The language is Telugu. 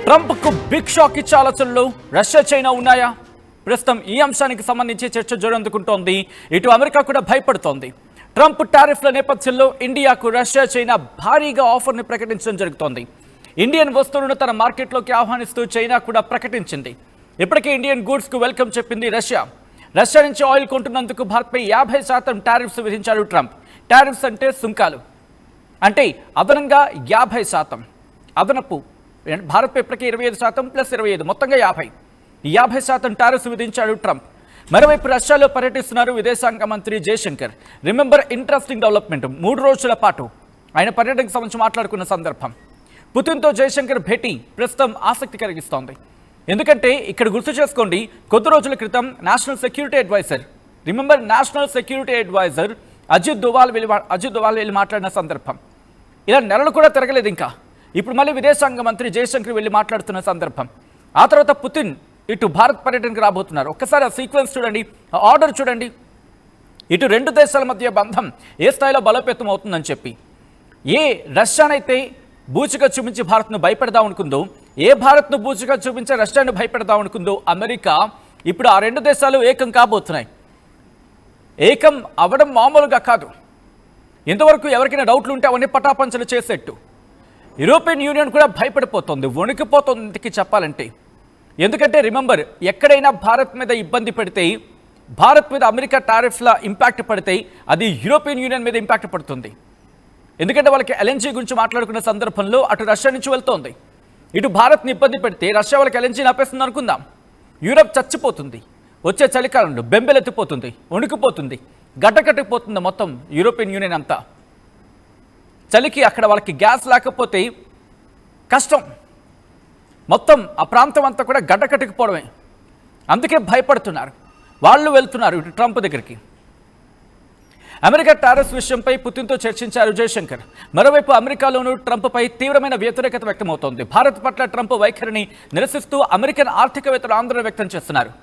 ట్రంప్కు బిగ్ షాక్ ఇచ్చే ఆలోచనలు రష్యా చైనా ఉన్నాయా? ప్రస్తుతం ఈ అంశానికి సంబంధించి చర్చ జోరందుకుంటోంది. ఇటు అమెరికా కూడా భయపడుతోంది. ట్రంప్ టారిఫ్ల నేపథ్యంలో ఇండియాకు రష్యా చైనా భారీగా ఆఫర్ని ప్రకటించడం జరుగుతోంది. ఇండియన్ వస్తువులను తన మార్కెట్లోకి ఆహ్వానిస్తూ చైనా కూడా ప్రకటించింది. ఇప్పటికే ఇండియన్ గూడ్స్కు వెల్కమ్ చెప్పింది రష్యా. రష్యా నుంచి ఆయిల్ కొంటున్నందుకు భారత్పై 50% టారిఫ్స్ విధించారు ట్రంప్. టారిఫ్స్ అంటే సుంకాలు, అంటే అదనంగా 50% అదనపు. భారత్పై ఇప్పటికే 25% ప్లస్ 25 మొత్తంగా 50% టారిఫ్స్ విధించాడు ట్రంప్. మరోవైపు రష్యాలో పర్యటిస్తున్నారు విదేశాంగ మంత్రి జయశంకర్. రిమెంబర్ ఇంట్రెస్టింగ్ డెవలప్మెంట్ 3 రోజుల పాటు ఆయన పర్యటనకు సంబంధించి మాట్లాడుకున్న సందర్భం. పుతిన్తో జయశంకర్ భేటీ ప్రస్తుతం ఆసక్తి కలిగిస్తోంది. ఎందుకంటే ఇక్కడ గుర్తు చేసుకోండి, కొద్ది రోజుల క్రితం national security adviser, remember national security adviser Ajit Doval వెళ్ళి మాట్లాడిన సందర్భం. ఇలా నెలలు కూడా తిరగలేదు ఇంకా. ఇప్పుడు మళ్ళీ విదేశాంగ మంత్రి జయశంకర్ వెళ్ళి మాట్లాడుతున్న సందర్భం. ఆ తర్వాత పుతిన్ ఇటు భారత్ పర్యటనకు రాబోతున్నారు. ఒక్కసారి ఆ సీక్వెన్స్ చూడండి, ఆ ఆర్డర్ చూడండి. ఇటు రెండు దేశాల మధ్య బంధం ఏ స్థాయిలో బలోపేతం అవుతుందని చెప్పి, ఏ రష్యానైతే బూచిగా చూపించి భారత్ను భయపెడదాం అనుకుందో, ఏ భారత్ను బూచిగా చూపించి రష్యాను భయపెడదాం అనుకుందో అమెరికా, ఇప్పుడు ఆ రెండు దేశాలు ఏకం కాబోతున్నాయి. ఏకం అవడం మామూలుగా కాదు. ఇంతవరకు ఎవరికైనా డౌట్లు ఉంటే అవన్నీ పటాపంచలు చేసేట్టు. యూరోపియన్ యూనియన్ కూడా భయపడిపోతుంది, వణికిపోతుంది చెప్పాలంటే. ఎందుకంటే రిమెంబర్, ఎక్కడైనా భారత్ మీద ఇబ్బంది పడితే, భారత్ మీద అమెరికా టారిఫ్ల ఇంపాక్ట్ పడితే అది యూరోపియన్ యూనియన్ మీద ఇంపాక్ట్ పడుతుంది. ఎందుకంటే వాళ్ళకి ఎల్ఎన్జీ గురించి మాట్లాడుకున్న సందర్భంలో అటు రష్యా నుంచి వెళ్తోంది. ఇటు భారత్ని ఇబ్బంది పెడితే రష్యా వాళ్ళకి ఎల్ఎన్జీని ఆపేస్తుంది అనుకుందాం. యూరప్ చచ్చిపోతుంది, వచ్చే చలికాలంలో బెంబెలెత్తిపోతుంది, వణికిపోతుంది, గడ్డకట్టిపోతుంది మొత్తం యూరోపియన్ యూనియన్ అంతా. చలికి అక్కడ వాళ్ళకి గ్యాస్ లేకపోతే కష్టం. మొత్తం ఆ ప్రాంతం అంతా కూడా గడ్డకట్టుకుపోవడమే. అందుకే భయపడుతున్నారు. వాళ్ళు వెళ్తున్నారు ఇటు ట్రంప్ దగ్గరికి. అమెరికా టారిఫ్స్ విషయంపై పుతిన్తో చర్చించారు జయశంకర్. మరోవైపు అమెరికాలోనూ ట్రంప్పై తీవ్రమైన వ్యతిరేకత వ్యక్తమవుతోంది. భారత్ పట్ల ట్రంప్ వైఖరిని నిరసిస్తూ అమెరికన్ ఆర్థికవేత్తలు ఆందోళన వ్యక్తం చేస్తున్నారు.